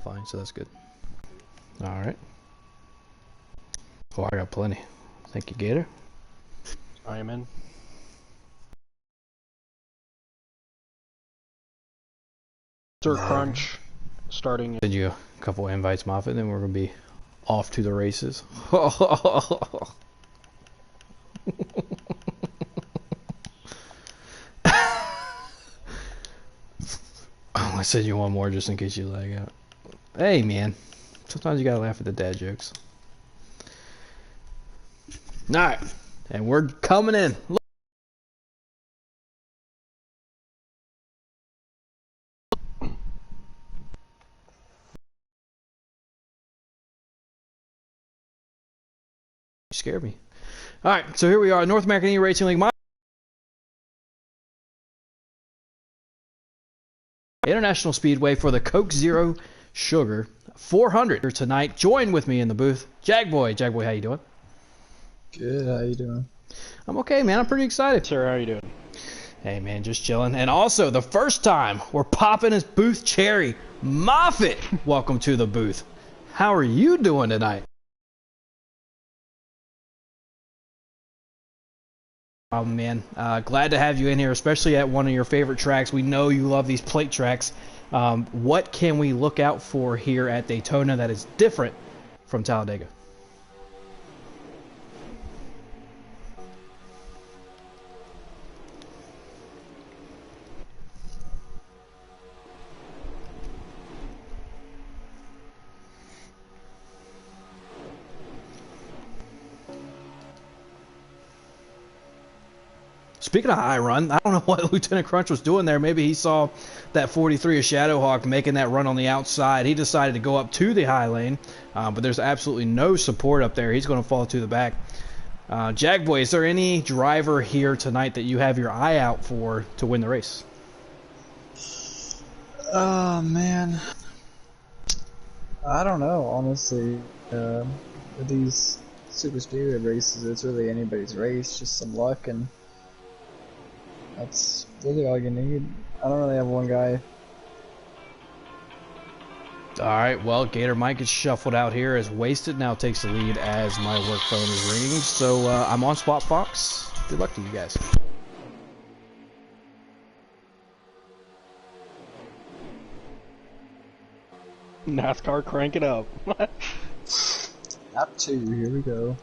qualifying, so that's good. All right. Oh, I got plenty. Thank you, Gator. I am in. Sir Crunch starting. Send you a couple invites, Moffat, then we're going to be off to the races. I send you one more just in case you lag out. Hey, man. Sometimes you gotta laugh at the dad jokes. Alright. And we're coming in. Look. You scared me. Alright, so here we are. North American eRacing League. International Speedway for the Coke Zero Sugar 400 tonight. Join with me in the booth, Jagboy. Jagboy, how you doing? Good. How you doing? I'm okay, man. I'm pretty excited. Sir, how you doing? Hey, man, just chilling. And also, the first time we're popping his booth cherry, Moffat. Welcome to the booth. How are you doing tonight? Oh, man. Glad to have you in here, especially at one of your favorite tracks. We know you love these plate tracks. What can we look out for here at Daytona that is different from Talladega? Speaking of high run, I don't know what Lieutenant Crunch was doing there. Maybe he saw that 43 of Shadowhawk making that run on the outside. He decided to go up to the high lane, but there's absolutely no support up there. He's going to fall to the back. Jagboy, is there any driver here tonight that you have your eye out for to win the race? Oh, man. I don't know, honestly. With these super speedway races, it's really anybody's race, just some luck, and that's really all you need. I don't really have one guy. Alright, well, Gator Mike gets shuffled out here as Wasted now takes the lead as my work phone is ringing. So I'm on Swap Fox. Good luck to you guys. NASCAR, crank it up. Lap 2, here we go.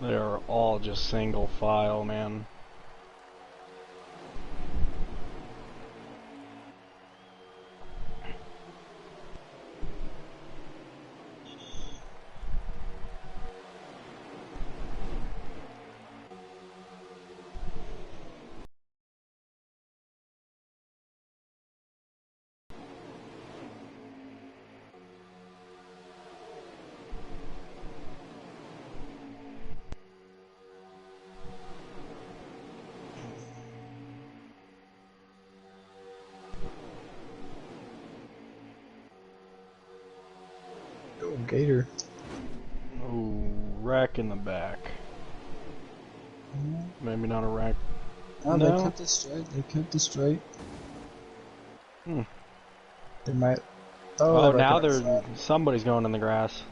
They're all just single file, man. Oh, Gator. Ooh, wreck in the back. Maybe not a wreck. Oh, No. they kept it straight. They kept it straight. Hmm. They might. Oh, now they're. somebody's going in the grass.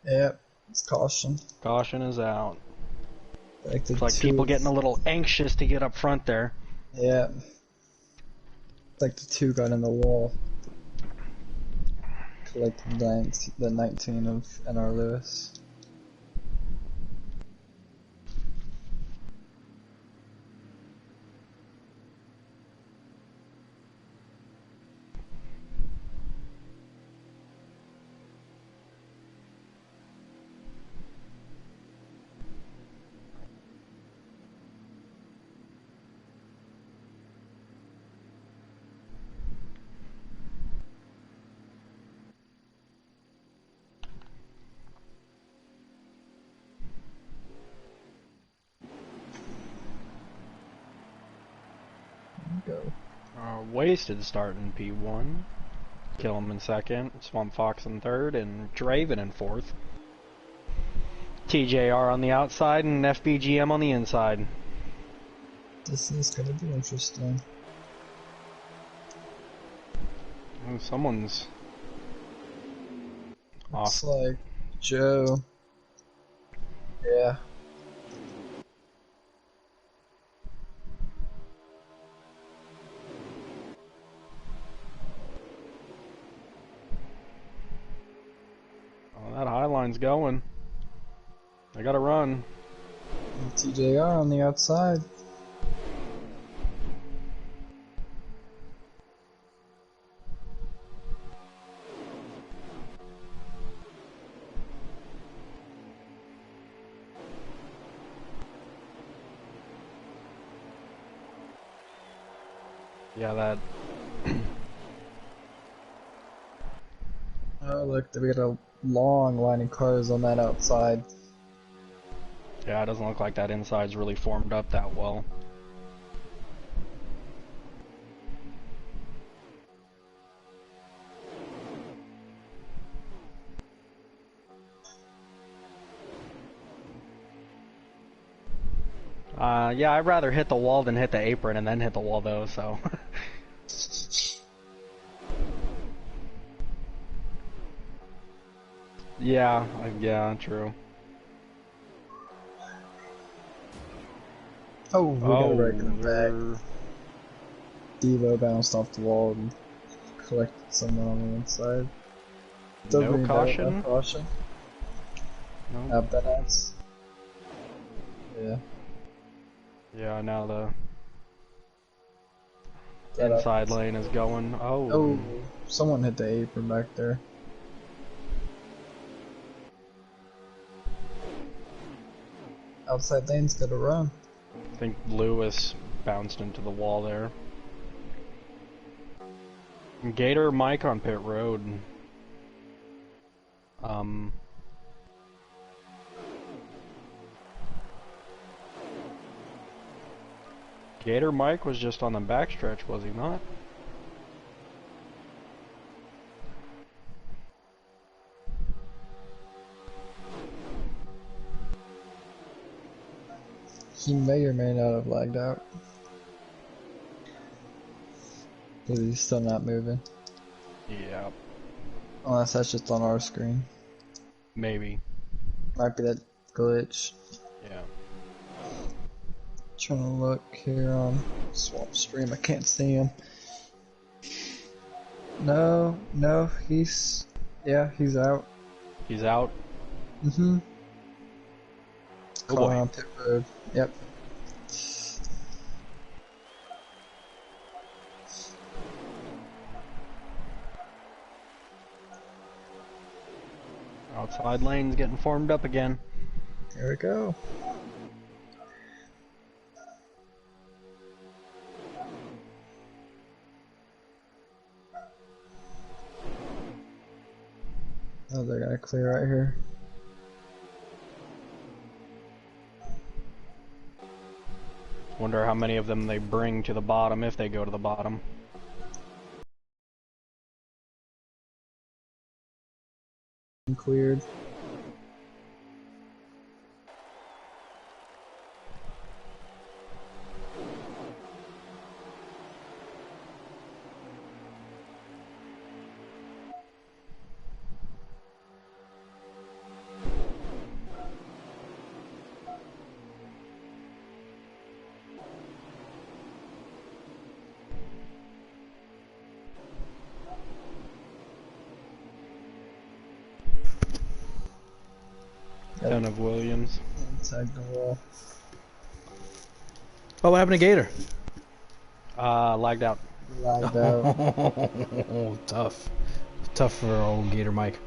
Yep, it's caution. Caution is out. Like It's like people getting a little anxious to get up front there. Yeah. It's like the 2 got in the wall. Collected the 19 of NR Lewis. Wasted start in P1. Kill him in second. Swamp Fox in third, and Draven in fourth. TJR on the outside and FBGM on the inside. This is gonna be interesting. Oh, someone's Looks off. like Joe. Yeah. Oh, that high line's going. I gotta run. TJR on the outside. Yeah, that. Oh, look, we got a long line of cars on that outside. Yeah, it doesn't look like that inside's really formed up that well. Yeah, I'd rather hit the wall than hit the apron and then hit the wall though, so. Yeah, true. Oh, we got a wreck in the back. they're- Devo bounced off the wall and collected someone on the inside. No caution? No caution. No. Up that ass. Yeah. Yeah, now the That up. inside lane is going. Oh. Oh, someone hit the apron back there. Outside lane's gotta run. I think Lewis bounced into the wall there. Gator Mike on pit road. Gator Mike was just on the backstretch, was he not? He may or may not have lagged out. Because he's still not moving. Yeah, Unless that's just on our screen. maybe. Might be that glitch. Yeah. Trying to look here on Swamp Stream. I can't see him. No, he's... Yeah, he's out. He's out. Mm-hmm. Oh Calling boy. on pit road. Yep. Outside lane's getting formed up again. Here we go. Oh, they're gonna clear right here. Wonder how many of them they bring to the bottom if they go to the bottom. Cleared. Ton of Williams. Inside the wall. Oh, what happened to Gator? Lagged out. Lagged out. Oh, tough. Tough for old Gator Mike.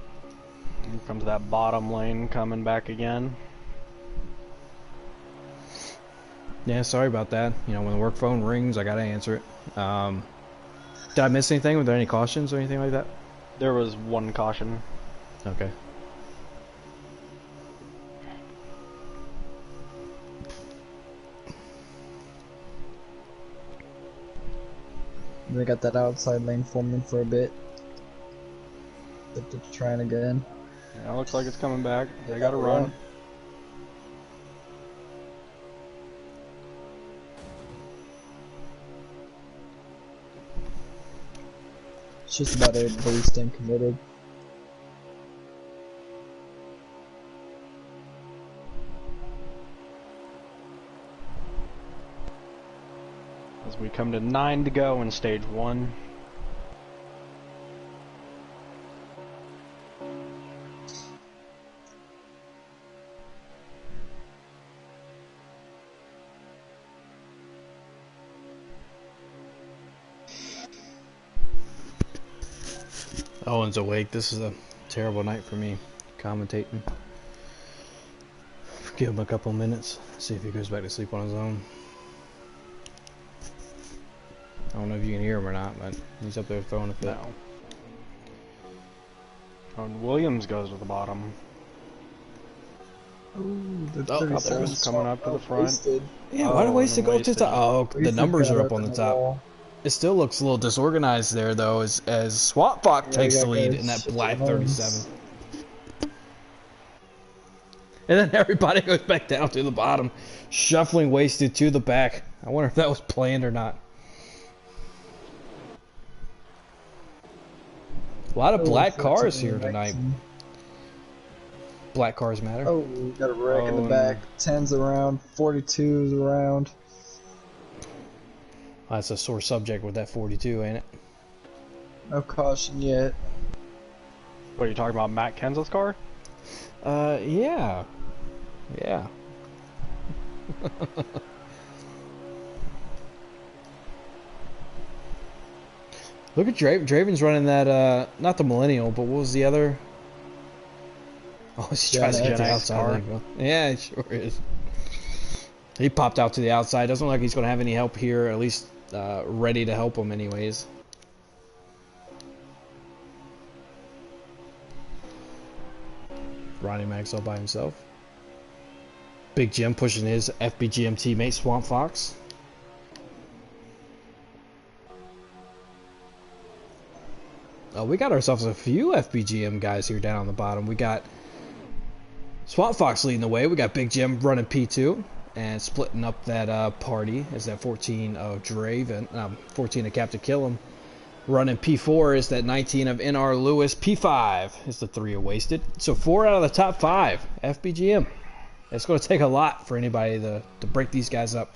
Here comes that bottom lane coming back again. Yeah, sorry about that. You know, when the work phone rings, I gotta answer it. Did I miss anything? Were there any cautions or anything like that? There was one caution. Okay. They got that outside lane forming for a bit. But they're trying again. Yeah, looks like it's coming back. They got to run. It's just about everybody staying committed. As we come to 9 to go in stage 1. Owen's awake. This is a terrible night for me commentating. Give him a couple minutes, see if he goes back to sleep on his own. I don't know if you can hear him or not, but he's up there throwing a fit. No. And Williams goes to the bottom. Ooh, the Oh, 37's coming up to the front. Wasted. Yeah, why do Wasted go to the top? Oh, the Wasted numbers got are up on the top. wall. It still looks a little disorganized there, though, as Swap Fox Yeah, takes we the got lead guys in that switching black lanes. 37. And then everybody goes back down to the bottom, shuffling Wasted to the back. I wonder if that was planned or not. A lot of black cars here tonight. Black cars matter. Oh, we got a wreck in the Oh, back. 10's around, 42's around. That's a sore subject with that 42, ain't it? No caution yet. What are you talking about, Matt Kenseth's car? Yeah. Yeah. Look at Draven's running that, not the Millennial, but what was the other? Oh, he tries to get to the Gen X outside. car. There you go. Yeah, it sure is. He popped out to the outside. Doesn't look like he's going to have any help here, at least ready to help him anyways. Ronnie Max all by himself. Big Jim pushing his FBGM teammate Swamp Fox. We got ourselves a few FBGM guys here down on the bottom. We got Swamp Fox leading the way. We got Big Jim running P2 and splitting up that party as that 14 of Draven, 14 of Captain Killam. Running P4 is that 19 of NR Lewis. P5 is the 3 of Wasted. So 4 out of the top 5 FBGM. It's going to take a lot for anybody to break these guys up.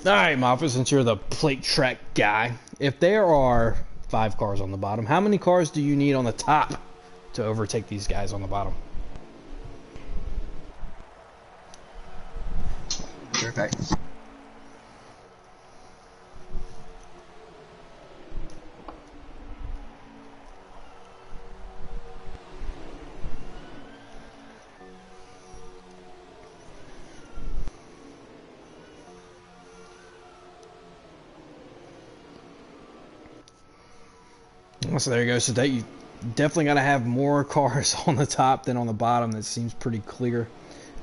Alright, Moffa, since you're the plate track guy, if there are 5 cars on the bottom, how many cars do you need on the top to overtake these guys on the bottom? Okay. So there you go. So that you definitely got to have more cars on the top than on the bottom. That seems pretty clear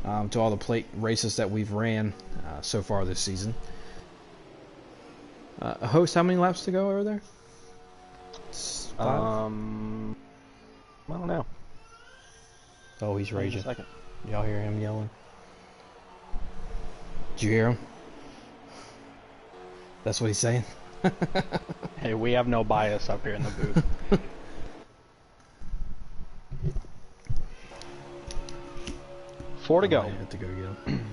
to all the plate races that we've ran so far this season. Host, how many laps to go over there? 5? I don't know. Oh, he's raging. Wait a second. Y'all hear him yelling? Did you hear him? That's what he's saying? Hey, we have no bias up here in the booth. Four to go. I have to go get him.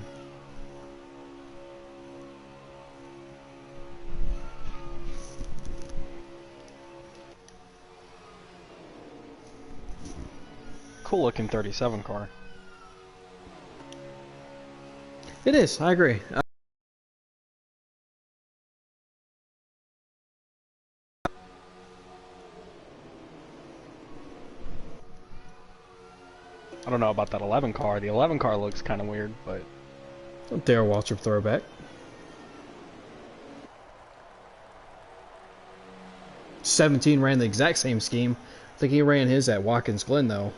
Cool looking 37 car. It is. I agree. I don't know about that 11 car. The 11 car looks kind of weird, but Darrell Waltrip throwback. 17 ran the exact same scheme. I think he ran his at Watkins Glen, though.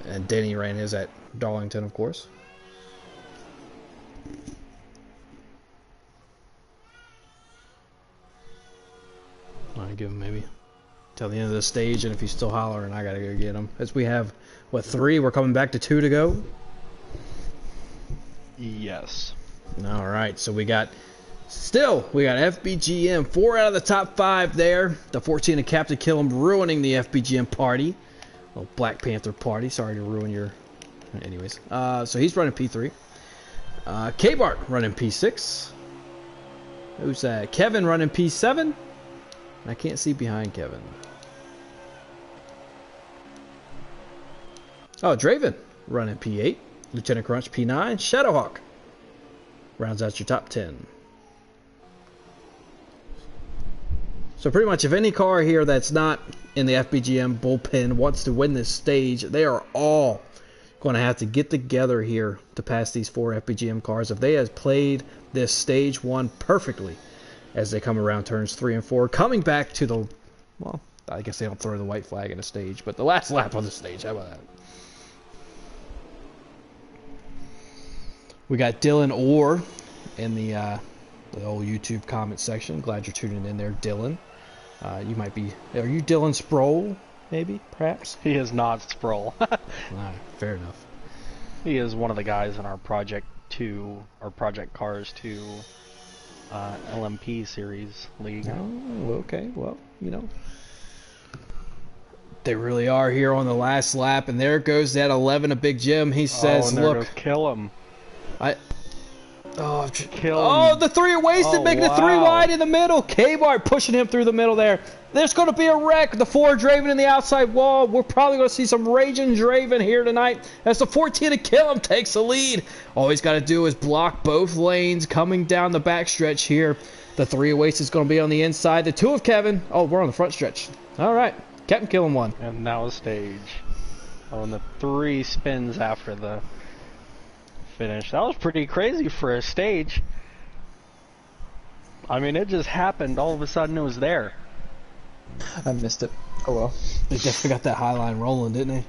And Denny ran his at Darlington, of course. I'll give him maybe till the end of the stage, and if he's still hollering, I gotta go get him. As we have, what, 3? We're coming back to 2 to go? Yes. Alright, so we got FBGM, 4 out of the top 5 there. The 14 of Captain Killam ruining the FBGM party. Well, Black Panther party. Sorry to ruin your... Anyways. So he's running P3. K-Bart running P6. Who's that? Kevin running P7. I can't see behind Kevin. Oh, Draven running P8. Lieutenant Crunch P9. Shadowhawk rounds out your top 10. So pretty much if any car here that's not in the FBGM bullpen wants to win this stage, they are all going to have to get together here to pass these 4 FBGM cars. If they have played this stage 1 perfectly as they come around turns 3 and 4, coming back to the, well, I guess they don't throw the white flag in a stage, but the last lap on the stage, how about that? We got Dylan Orr in the old YouTube comment section. Glad you're tuning in there, Dylan. You might be... Are you Dylan Sproul, maybe, perhaps? He is not Sproul. Alright, fair enough. He is one of the guys in our Project Cars 2 LMP series league. Oh, okay. Well, you know. They really are here on the last lap, and there goes that 11 of Big Jim. He says, look... Kill him. The 3 wasted, making it 3 wide in the middle. K-Bart pushing him through the middle there. There's going to be a wreck. The 4 Draven in the outside wall. We're probably going to see some raging Draven here tonight as the 14 to kill him takes the lead. All he's got to do is block both lanes coming down the backstretch here. The 3 of Waste is going to be on the inside. The 2 of Kevin. Oh, we're on the front stretch. All right. Captain Killam won. And now a stage. Oh, and the 3 spins after the finish. That was pretty crazy for a stage. I mean, it just happened. All of a sudden, it was there. I missed it. Oh well. They definitely got that high line rolling, didn't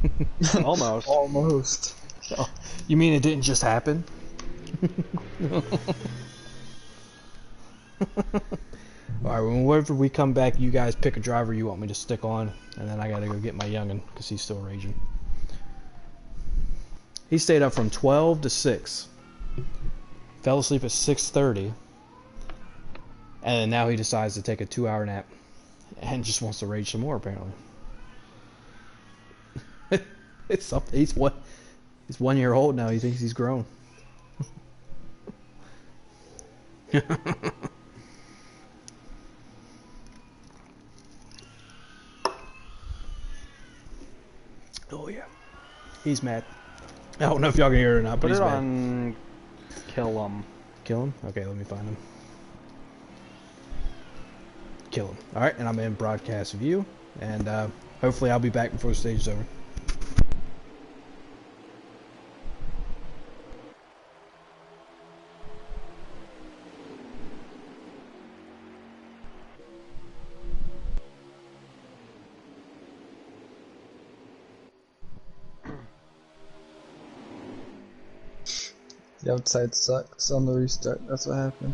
they? Almost. Almost. Oh, you mean it didn't just happen? Alright, whenever we come back, you guys pick a driver you want me to stick on, and then I gotta go get my youngin' because he's still raging. He stayed up from 12 to 6. Fell asleep at 6:30. And then now he decides to take a 2-hour nap. And just wants to rage some more, apparently. It's something. He's 1 year old now. He thinks he's grown. Oh, yeah. He's mad. I don't know if y'all can hear it or not, but Put he's it mad. on Kill him. Kill him? Okay, let me find him. Kill him. Alright, and I'm in broadcast view, and hopefully I'll be back before the stage is over. The outside sucks on the restart. That's what happened.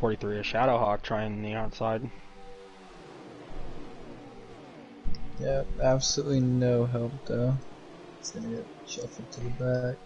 43 a Shadowhawk trying the outside. Yeah, absolutely no help though. It's gonna get shuffled to the back.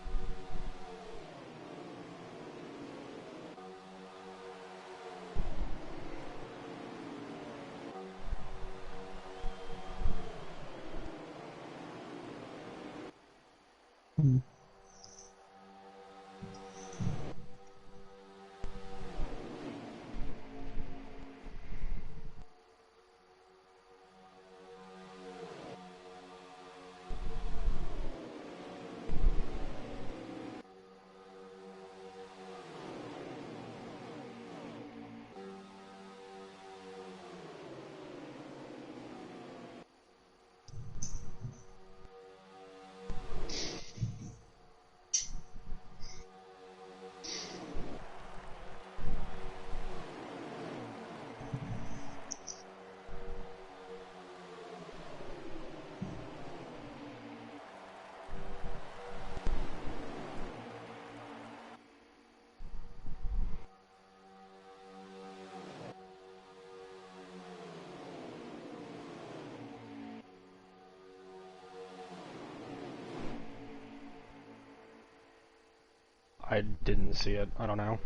I didn't see it. I don't know.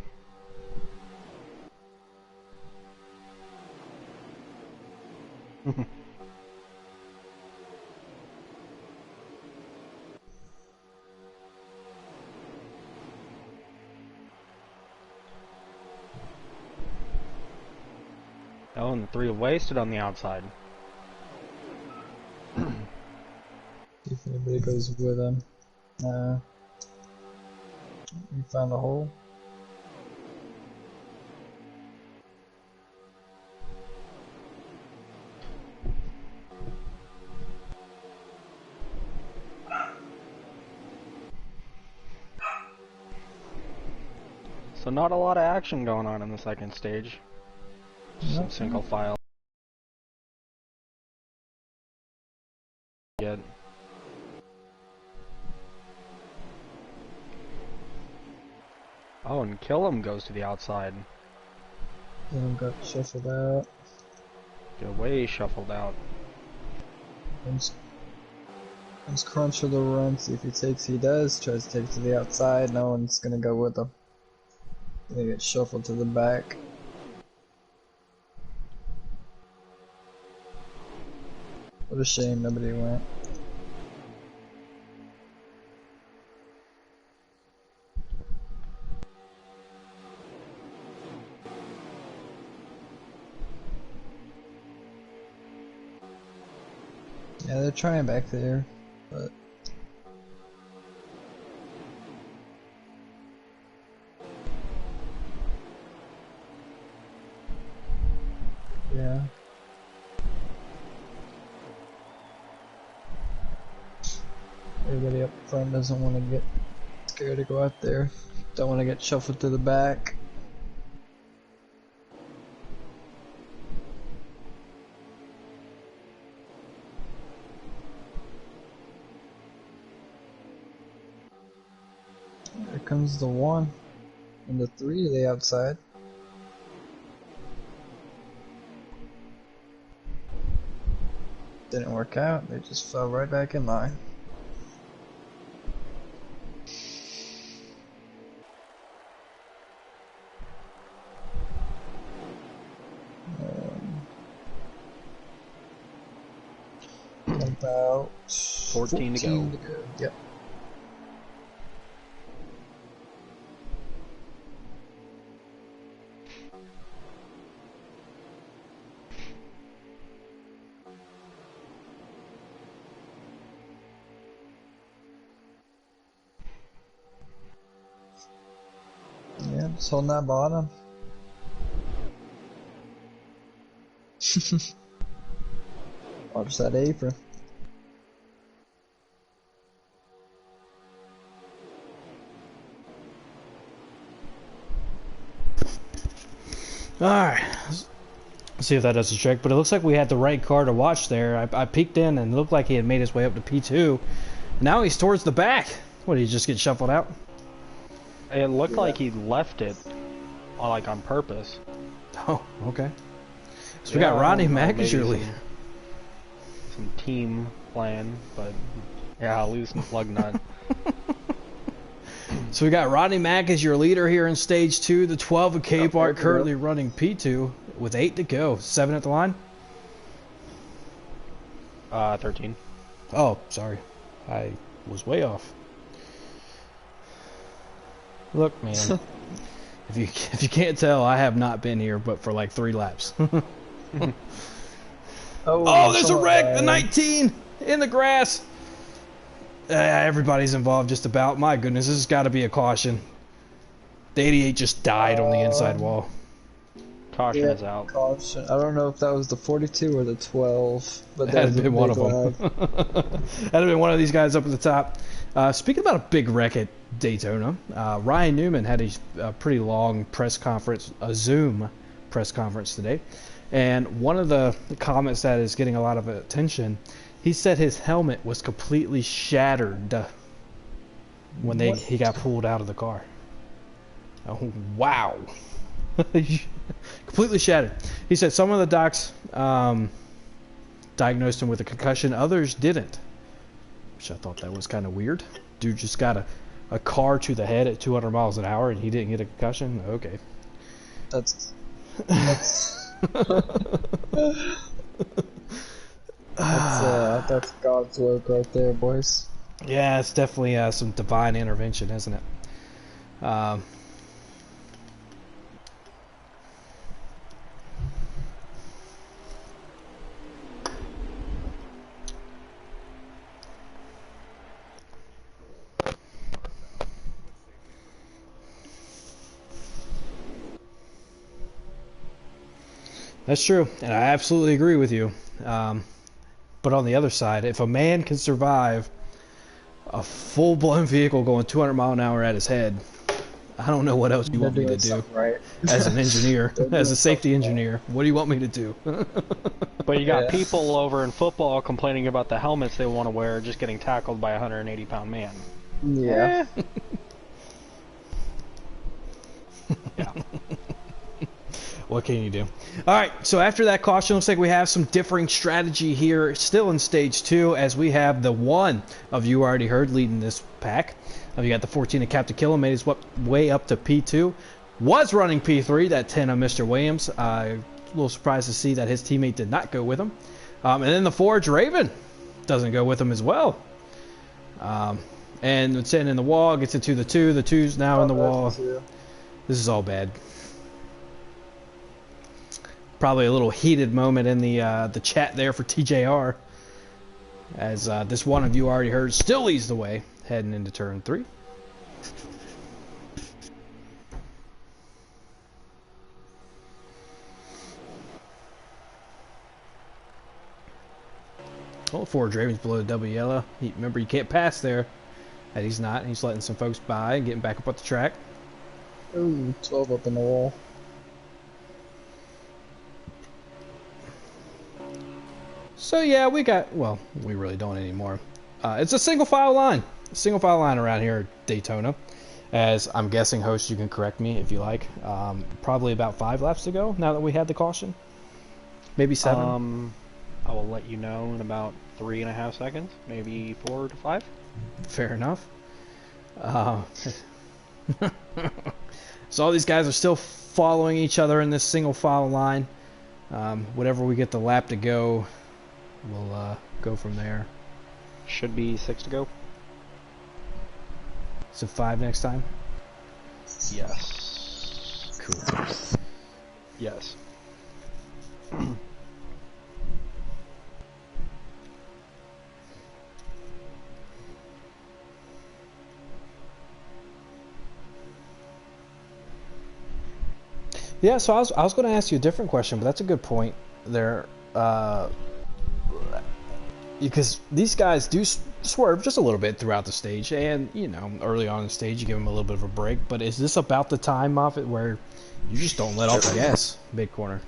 Oh, and the 3 wasted on the outside. See if anybody goes with him. We found a hole. So not a lot of action going on in the second stage. Just some single file. Get. Oh, and Killam goes to the outside. Then got shuffled out. Get way shuffled out. Comes Crunch with a run, see if he takes. He does. Tries to take it to the outside. No one's gonna go with him. They get shuffled to the back. What a shame nobody went. Yeah, they're trying back there, but yeah. Everybody up front doesn't want to get scared to go out there. Don't want to get shuffled to the back. There comes the 1 and the 3 to the outside. Didn't work out, they just fell right back in line. About 14 to go. Yep. Yeah, just holding that bottom. Watch that apron. Alright, let's see if that does the trick, but it looks like we had the right car to watch there. I peeked in and it looked like he had made his way up to P2. Now he's towards the back. What, did he just get shuffled out? It looked like he left it like on purpose. Oh, okay. So we got Rodney Mack as your leader. Some team plan, but yeah, I'll lose some plug nut. So we got Rodney Mack as your leader here in stage 2. The 12 of Capehart currently running P2 with 8 to go. 7 at the line? 13. Oh, sorry. I was way off. Look, man. if you can't tell, I have not been here but for like 3 laps. Oh, there's a wreck! The 19 in the grass. Everybody's involved just about. My goodness, this has got to be a caution. The 88 just died on the inside wall. Caution is out. Caution. I don't know if that was the 42 or the 12, but that had been one of them. That'd have been one of these guys up at the top. Speaking about a big wreck at Daytona, Ryan Newman had a pretty long press conference, a Zoom press conference today. And one of the comments that is getting a lot of attention, he said his helmet was completely shattered when he got pulled out of the car. Oh, wow. Completely shattered. He said some of the docs diagnosed him with a concussion, others didn't. Which I thought that was kind of weird. Dude just got a car to the head at 200 miles an hour and he didn't get a concussion? Okay. That's God's work right there, boys. Yeah, it's definitely some divine intervention, isn't it? That's true, and I absolutely agree with you. But on the other side, if a man can survive a full-blown vehicle going 200 mile an hour at his head, I don't know what else you want me to do. Right. As an engineer, as a safety engineer, what do you want me to do? But you got people over in football complaining about the helmets they want to wear just getting tackled by a 180-pound man. Yeah. Yeah. What can you do? All right, so after that caution, looks like we have some differing strategy here still in stage 2 as we have the 1 of You Already Heard leading this pack. You got the 14 of Captain Killa, made his way up to P2. Was running P3, that 10 of Mr. Williams. A little surprised to see that his teammate did not go with him. And then the Forge Raven doesn't go with him as well. And the 10 in the wall gets into the 2. The 2's now in the wall. This is all bad. Probably a little heated moment in the chat there for TJR, as this 1 of You Already Heard still leads the way heading into turn 3. Oh, Forge Raven's below the double yellow. Remember, you can't pass there. And he's not. He's letting some folks by and getting back up at the track. Ooh, 12 up in the wall. So yeah, we really don't anymore. It's a single file line. Around here at Daytona. As I'm guessing, host, you can correct me if you like. Probably about 5 laps to go now that we had the caution. Maybe 7. I will let you know in about 3.5 seconds, maybe 4 to 5. Fair enough. So all these guys are still following each other in this single file line. Whatever we get the lap to go, we'll go from there. Should be 6 to go. So 5 next time? Yes. Cool. Yes. Yeah, so I was going to ask you a different question, but that's a good point there. Because these guys do swerve just a little bit throughout the stage, and early on in the stage you give them a little bit of a break. But is this about the time, Moffitt, where you just don't let off the gas mid corner?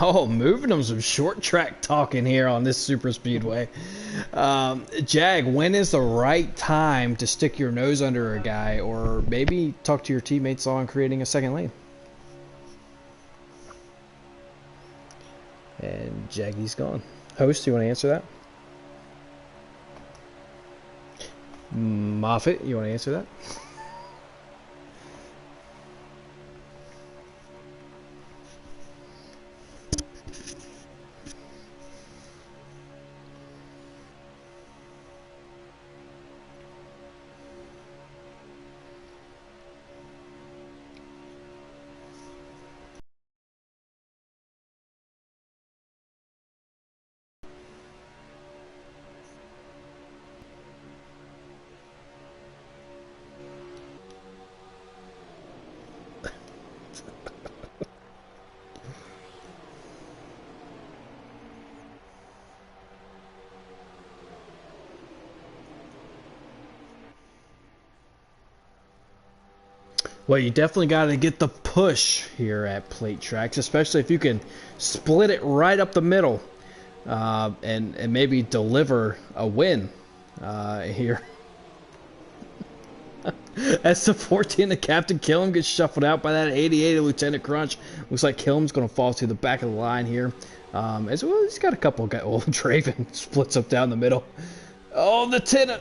Oh, moving them some short track talking here on this super speedway. Jag, when is the right time to stick your nose under a guy, or maybe talk to your teammates on creating a second lane? And Jaggy's gone. Host, you want to answer that? Moffat, you want to answer that? Well, you definitely got to get the push here at plate tracks, especially if you can split it right up the middle and maybe deliver a win here. As the 14, the Captain Killam gets shuffled out by that 88 of Lieutenant Crunch. Looks like Killam's going to fall to the back of the line here. As well, he's got a couple of guys. Oh, Draven splits up down the middle. Oh, the 10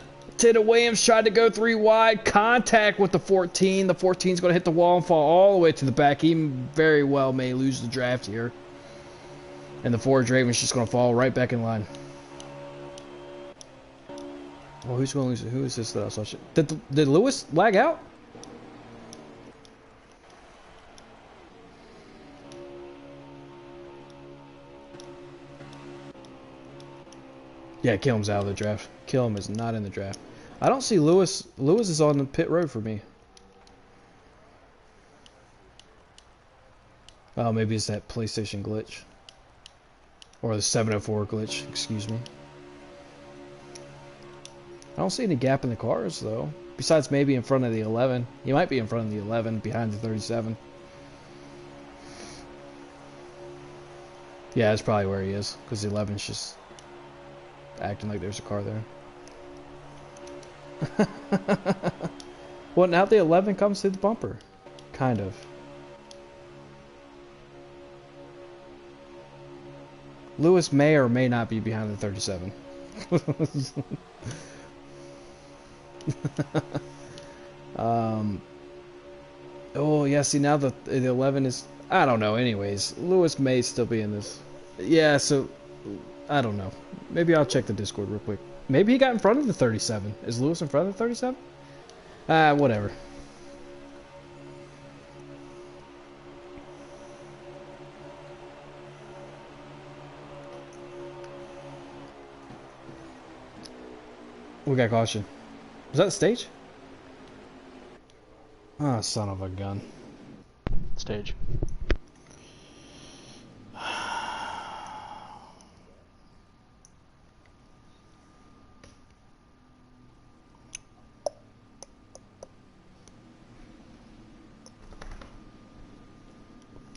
Williams tried to go 3 wide. Contact with the 14. The 14's going to hit the wall and fall all the way to the back. He very well may lose the draft here. And the 4 Draven's just going to fall right back in line. Well, who's going to lose it? Who is this that I was watching? Did Lewis lag out? Yeah, Killam's out of the draft. Killam is not in the draft. I don't see Lewis. Lewis is on the pit road for me. Oh, maybe it's that PlayStation glitch. Or the 704 glitch, excuse me. I don't see any gap in the cars, though. Besides maybe in front of the 11. He might be in front of the 11, behind the 37. Yeah, that's probably where he is. Because the 11's just acting like there's a car there. Well, now the 11 comes through the bumper. Kind of. Lewis may or may not be behind the 37. Oh, yeah, see, now the 11 is... I don't know, anyways. Lewis may still be in this. Yeah, so... I don't know. Maybe I'll check the Discord real quick. Maybe he got in front of the 37. Is Lewis in front of the 37? Whatever. We got caution. Was that the stage? Ah, oh, son of a gun. Stage.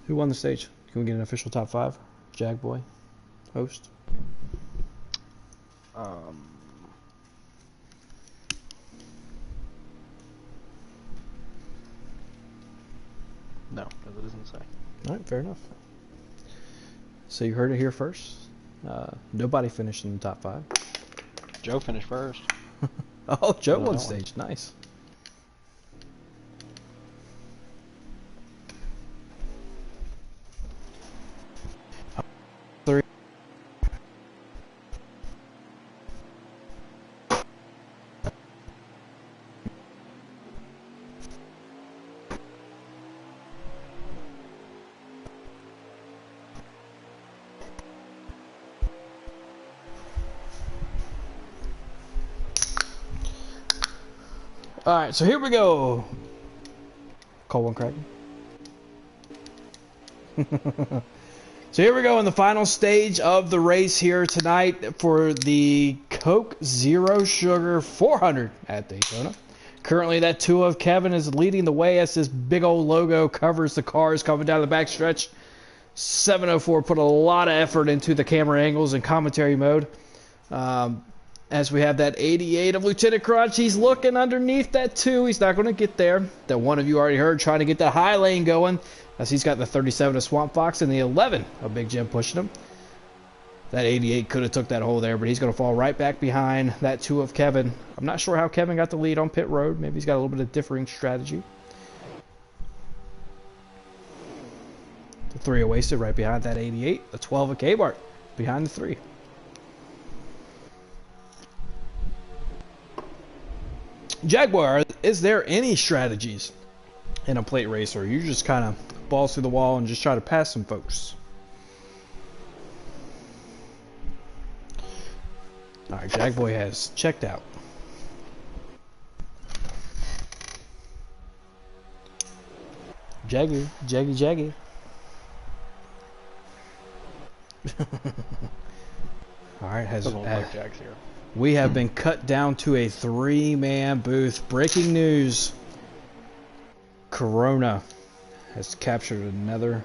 Who won the stage? Can we get an official top 5? Jag boy, host. No, it doesn't say. All right, fair enough. So you heard it here first. Nobody finished in the top 5. Joe finished first. Oh, Joe won stage. Nice. Alright, so here we go. Call one crack. So here we go in the final stage of the race here tonight for the Coke Zero Sugar 400 at Daytona. Currently that 2 of Kevin is leading the way as this big old logo covers the cars coming down the backstretch. 704 put a lot of effort into the camera angles and commentary mode. As we have that 88 of Lieutenant Crunch, he's looking underneath that 2. He's not going to get there. That one of you already heard trying to get that high lane going, as he's got the 37 of Swamp Fox and the 11 of Big Jim pushing him. That 88 could have took that hole there, but he's going to fall right back behind that 2 of Kevin. I'm not sure how Kevin got the lead on pit road. Maybe he's got a little bit of differing strategy. The 3 of Wasted right behind that 88. The 12 of K-Bart behind the 3. Jaguar, is there any strategies in a plate race, or you just kind of balls through the wall and just try to pass some folks? Alright, Jagboy has checked out. Jaggy. Alright, Like Jack's here. we have been cut down to a 3-man booth. Breaking news. Corona has captured another.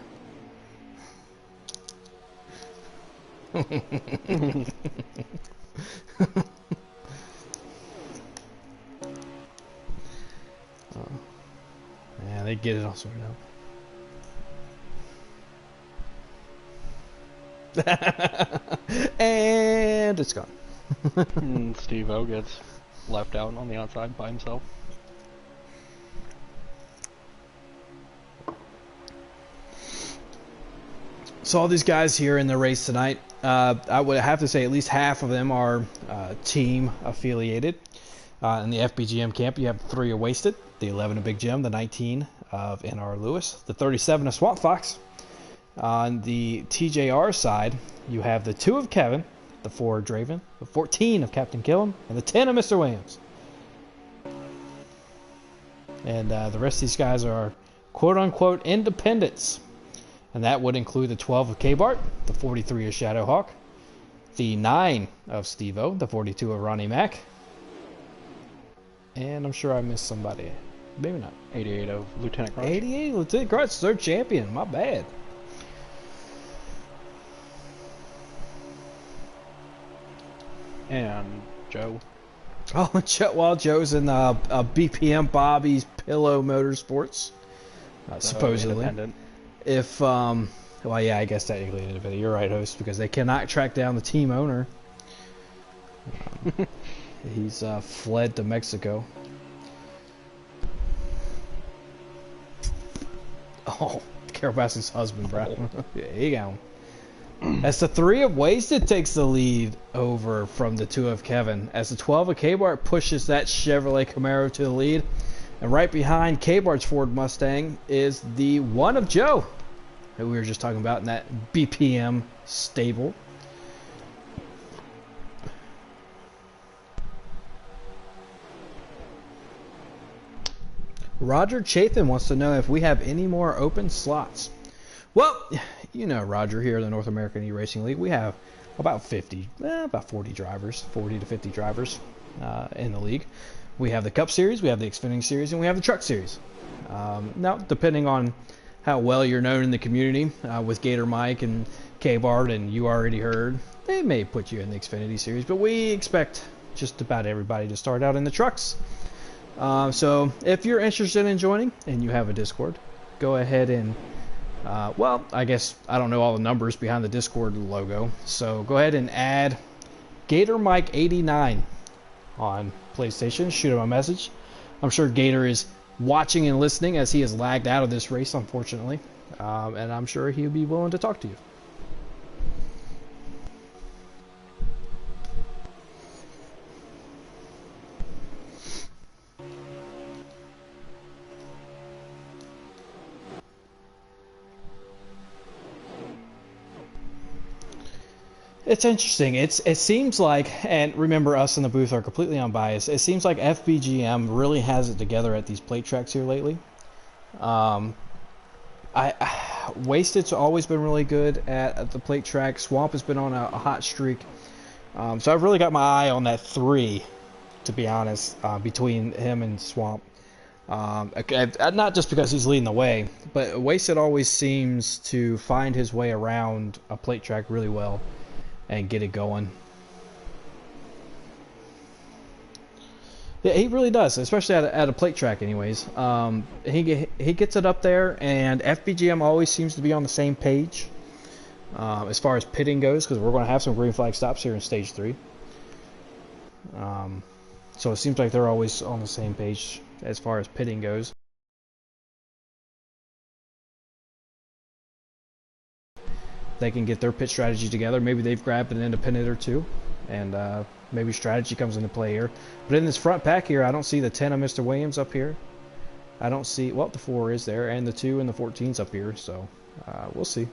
Yeah, they get it all sorted out. And it's gone. Steve-O gets left out on the outside by himself. So all these guys here in the race tonight, I would have to say at least half of them are team affiliated. In the FBGM camp, you have 3 of Wasted, the 11 of Big Jim, the 19 of NR Lewis, the 37 of Swamp Fox. On the TJR side, you have the 2 of Kevin, the 4 of Draven, the 14 of Captain Killam, and the 10 of Mr. Williams. And the rest of these guys are quote-unquote independents. And that would include the 12 of K-Bart, the 43 of Shadowhawk, the 9 of Steve-O, the 42 of Ronnie Mac. And I'm sure I missed somebody. Maybe not. 88 of Lieutenant Crunch. 88 Lieutenant Crunch, 3rd champion. My bad. And Joe. Oh, Joe's in BPM Bobby's Pillow Motorsports, supposedly. Independent. If, well, yeah, I guess technically independent. You're right, host, because they cannot track down the team owner. He's fled to Mexico. Oh, Carol Baskin's husband, bro. Yeah, he got him. As the 3 of Wasted takes the lead over from the 2 of Kevin. As the 12 of K-Bart pushes that Chevrolet Camaro to the lead. And right behind K-Bart's Ford Mustang is the 1 of Joe, who we were just talking about in that BPM stable. Roger Chafin wants to know if we have any more open slots. Well, you know, Roger, here in the North American eRacing League, we have about 40 drivers, 40 to 50 drivers in the league. We have the Cup Series, we have the Xfinity Series, and we have the Truck Series. Now, depending on how well you're known in the community, with Gator Mike and K-Bart, and you already heard, they may put you in the Xfinity Series, but we expect just about everybody to start out in the trucks. So if you're interested in joining and you have a Discord, go ahead and, well, I guess I don't know all the numbers behind the Discord logo, so go ahead and add Gator Mike 89 on PlayStation. Shoot him a message. I'm sure Gator is watching and listening, as he has lagged out of this race, unfortunately, and I'm sure he'll be willing to talk to you. It's interesting. It seems like, and remember, us in the booth are completely unbiased. It seems like FBGM really has it together at these plate tracks here lately. Wasted's always been really good at the plate track. Swamp has been on a hot streak. So I've really got my eye on that 3, to be honest, between him and Swamp. Not just because he's leading the way, but Wasted always seems to find his way around a plate track really well and get it going. Yeah, he really does, especially at a plate track anyways. He gets it up there, and FBGM always seems to be on the same page as far as pitting goes, because we're going to have some green flag stops here in Stage 3. So it seems like they're always on the same page as far as pitting goes. They can get their pit strategy together. Maybe they've grabbed an independent or two, and maybe strategy comes into play here. But in this front pack here, I don't see the 10 of Mr. Williams up here. I don't see, well, the 4 is there, and the 2 and the 14's up here, so we'll see.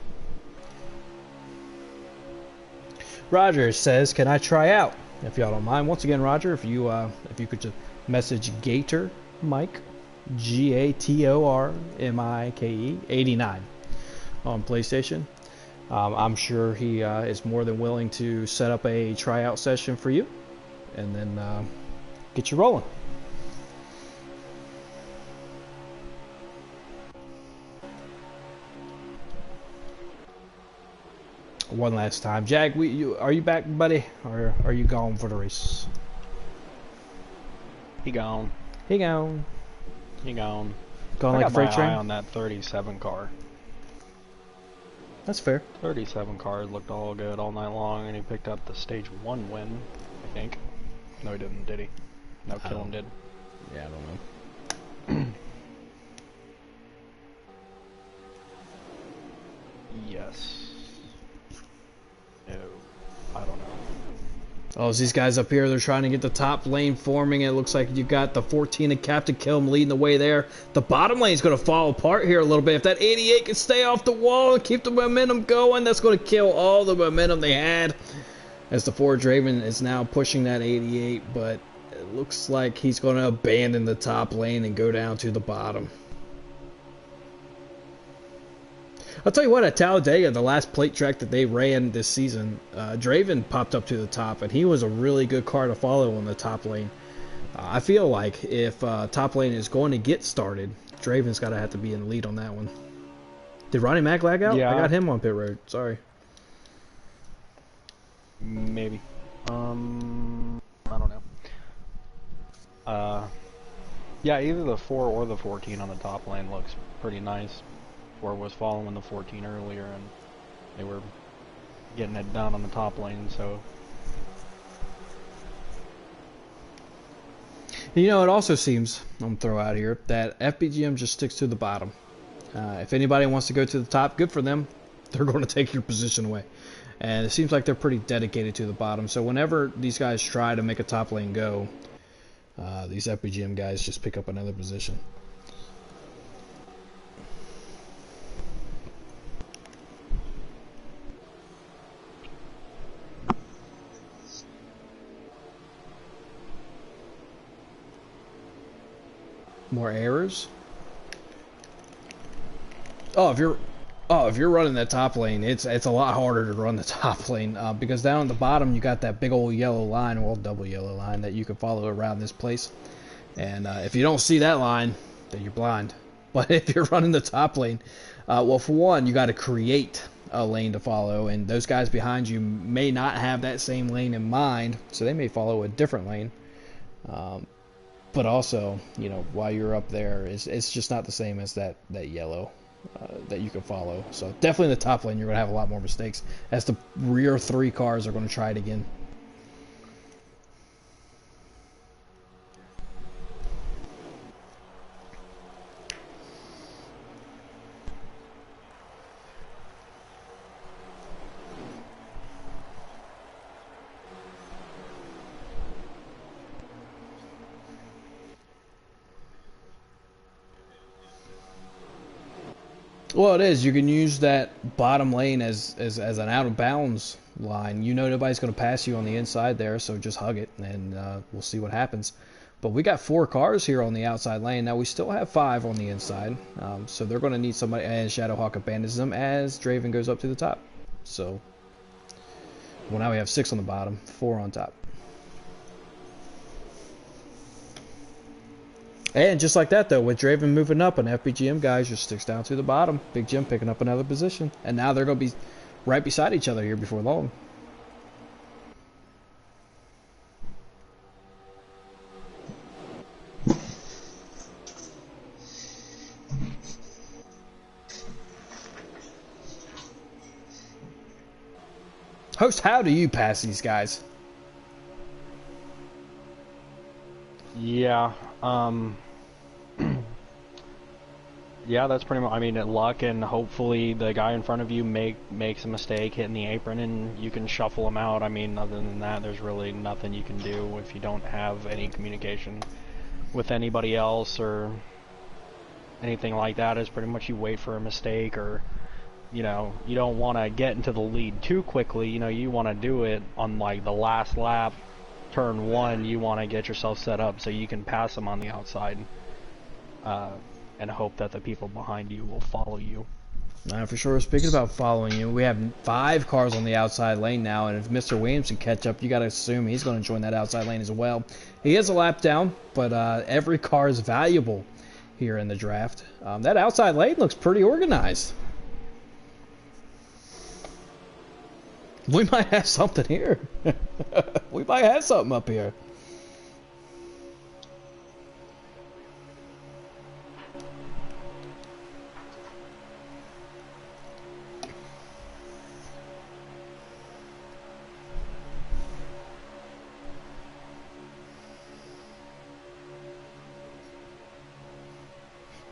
Roger says, can I try out? If y'all don't mind. Once again, Roger, if you could just message Gator Mike, GATORMIKE 89 on PlayStation. I'm sure he is more than willing to set up a tryout session for you, and then get you rolling. One last time, Jag. Are you back, buddy, or are you gone for the race? He gone. He gone. He gone. Gone I like a got freight my train. eye on that 37 car. That's fair. 37 car looked all good all night long, and he picked up the stage 1 win, I think. No, he didn't, did he? No, Killam did. Yeah, I don't know. Yes. No, I don't know. Oh, these guys up here, they're trying to get the top lane forming. It looks like you got the 14 and Captain Killam leading the way there. The bottom lane is going to fall apart here a little bit. If that 88 can stay off the wall and keep the momentum going, that's going to kill all the momentum they had. As the Ford Draven is now pushing that 88, but it looks like he's going to abandon the top lane and go down to the bottom. I'll tell you what, at Talladega, the last plate track that they ran this season, Draven popped up to the top, and he was a really good car to follow on the top lane. I feel like if top lane is going to get started, Draven's got to have to be in the lead on that one. Did Ronnie Mac lag out? Yeah. I got him on pit road. Sorry. Maybe. I don't know. Yeah, either the 4 or the 14 on the top lane looks pretty nice. 4 was following the 14 earlier, and they were getting it done on the top lane, so... You know, it also seems, I'm going to throw out here, that FBGM just sticks to the bottom. If anybody wants to go to the top, good for them. They're going to take your position away. And it seems like they're pretty dedicated to the bottom. So whenever these guys try to make a top lane go, these FBGM guys just pick up another position. More errors. Oh, if you're running that top lane, it's a lot harder to run the top lane because down at the bottom you got that big old yellow line, well, double yellow line that you can follow around this place. And if you don't see that line, then you're blind. But if you're running the top lane, well, for one, you got to create a lane to follow, and those guys behind you may not have that same lane in mind, so they may follow a different lane. But also, you know, while you're up there, it's just not the same as that yellow that you can follow. So definitely in the top lane, you're going to have a lot more mistakes as the rear 3 cars are going to try it again. Well, it is. You can use that bottom lane as an out of bounds line. You know nobody's going to pass you on the inside there, so just hug it, and we'll see what happens. But we got 4 cars here on the outside lane. Now we still have 5 on the inside, so they're going to need somebody. And Shadowhawk abandons them as Draven goes up to the top. So, well, now we have 6 on the bottom, 4 on top. And just like that, though, with Draven moving up and FPGM guys just sticks down to the bottom. Big Jim picking up another position. And now they're going to be right beside each other here before long. Host, how do you pass these guys? Yeah, yeah, that's pretty much. I mean, luck, and hopefully the guy in front of you makes a mistake hitting the apron, and you can shuffle him out. I mean, other than that, there's really nothing you can do if you don't have any communication with anybody else or anything like that. Is pretty much you wait for a mistake, or you know, you don't want to get into the lead too quickly. You know, you want to do it on like the last lap, turn one. You want to get yourself set up so you can pass them on the outside. And hope that the people behind you will follow you. For sure. Speaking about following you, we have 5 cars on the outside lane now, and if Mr. Williams can catch up, you got to assume he's going to join that outside lane as well. He is a lap down, but every car is valuable here in the draft. That outside lane looks pretty organized. We might have something here. We might have something up here.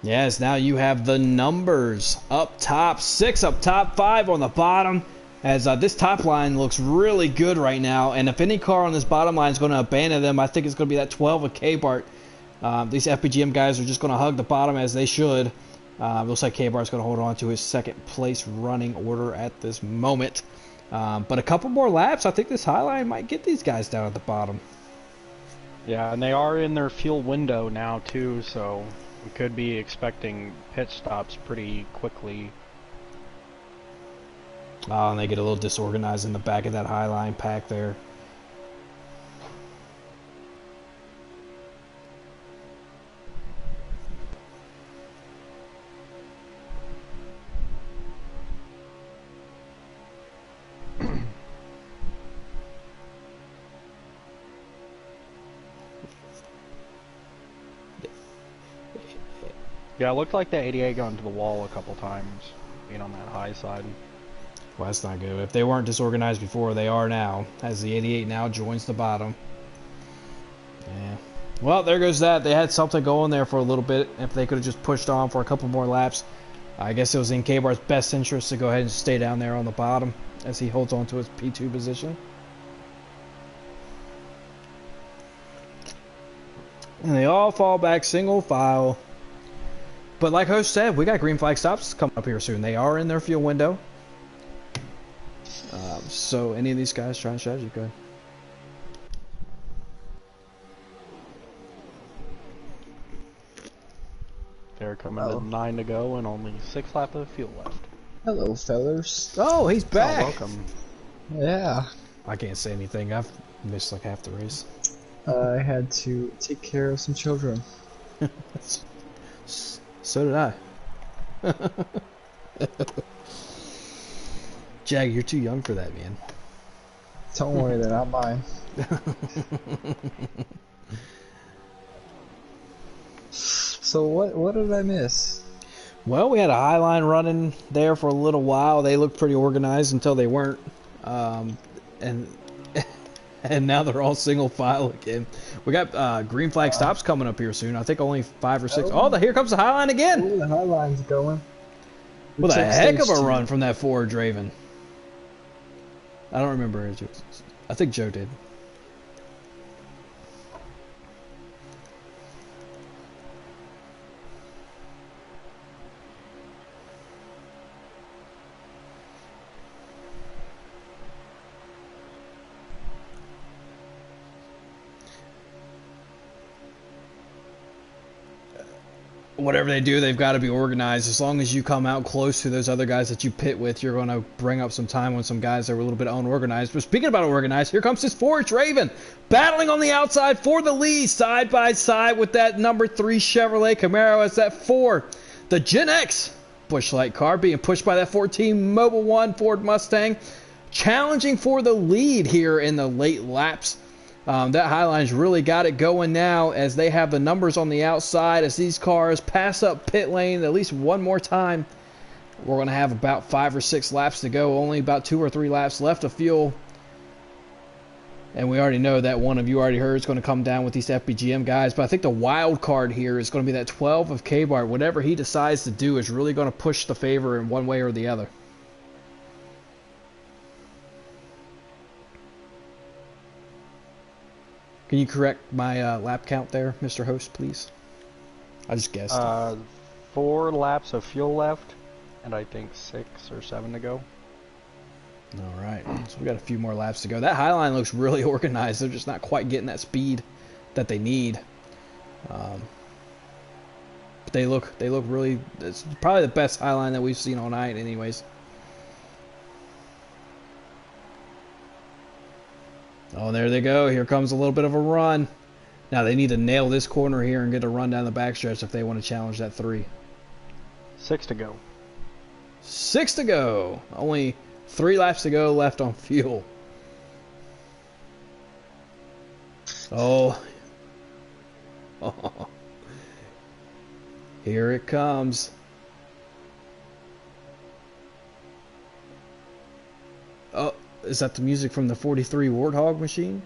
Yes, now you have the numbers up top, 6 up top, 5 on the bottom, as this top line looks really good right now, and if any car on this bottom line is going to abandon them, I think it's going to be that 12 of K-Bart. These FPGM guys are just going to hug the bottom as they should. Looks like K-Bart's going to hold on to his second place running order at this moment. But a couple more laps, I think this high line might get these guys down at the bottom. Yeah, and they are in their fuel window now too, so we could be expecting pit stops pretty quickly. Oh, and they get a little disorganized in the back of that high line pack there. Yeah, it looked like the 88 got into the wall a couple times, being on that high side. Well, that's not good. If they weren't disorganized before, they are now, as the 88 now joins the bottom. Yeah. Well, there goes that. They had something going there for a little bit. If they could have just pushed on for a couple more laps, I guess it was in K-Bar's best interest to go ahead and stay down there on the bottom as he holds on to his P2 position. And they all fall back single file. But like Host said, we got green flag stops coming up here soon. They are in their fuel window. So any of these guys trying strategy, go ahead. They're coming to 9 to go and only 6 laps of fuel left. Hello, fellers. Oh, he's back. Oh, welcome. Yeah. I can't say anything. I've missed like half the race. I had to take care of some children. So did I. Jag, you're too young for that, man. Don't worry, they're not mine. So what did I miss? Well, we had a high line running there for a little while. They looked pretty organized until they weren't. And now they're all single file again. We got green flag stops coming up here soon. I think only 5 or 6. Oh, here comes the high line again. Ooh, the high line's going. Well, a heck of a run from that Ford Draven. I don't remember. I think Joe did. whatever they do, they've got to be organized. As long as you come out close to those other guys that you pit with, you're going to bring up some time on some guys that were a little bit unorganized. But speaking about organized, here comes this Forge Raven battling on the outside for the lead, side by side with that number 3 Chevrolet Camaro as that 4, the Gen X Busch Light car being pushed by that 14 Mobil 1 Ford Mustang, challenging for the lead here in the late laps. That Highline's really got it going now as they have the numbers on the outside as these cars pass up pit lane at least one more time. We're going to have about 5 or 6 laps to go, only about 2 or 3 laps left of fuel. And we already know that one of you already heard is going to come down with these FBGM guys. But I think the wild card here is going to be that 12 of K-Bart. Whatever he decides to do is really going to push the favor in one way or the other. Can you correct my lap count there, Mr. Host, please? I just guessed. 4 laps of fuel left, and I think 6 or 7 to go. All right, so we got a few more laps to go. That Highline looks really organized. They're just not quite getting that speed that they need. But they look really. It's probably the best Highline that we've seen all night, anyways. Oh, there they go. Here comes a little bit of a run. Now they need to nail this corner here and get a run down the backstretch if they want to challenge that 3. 6 to go. 6 to go. Only 3 laps to go left on fuel. Oh. Oh. Here it comes. Oh, is that the music from the 43 Warthog machine?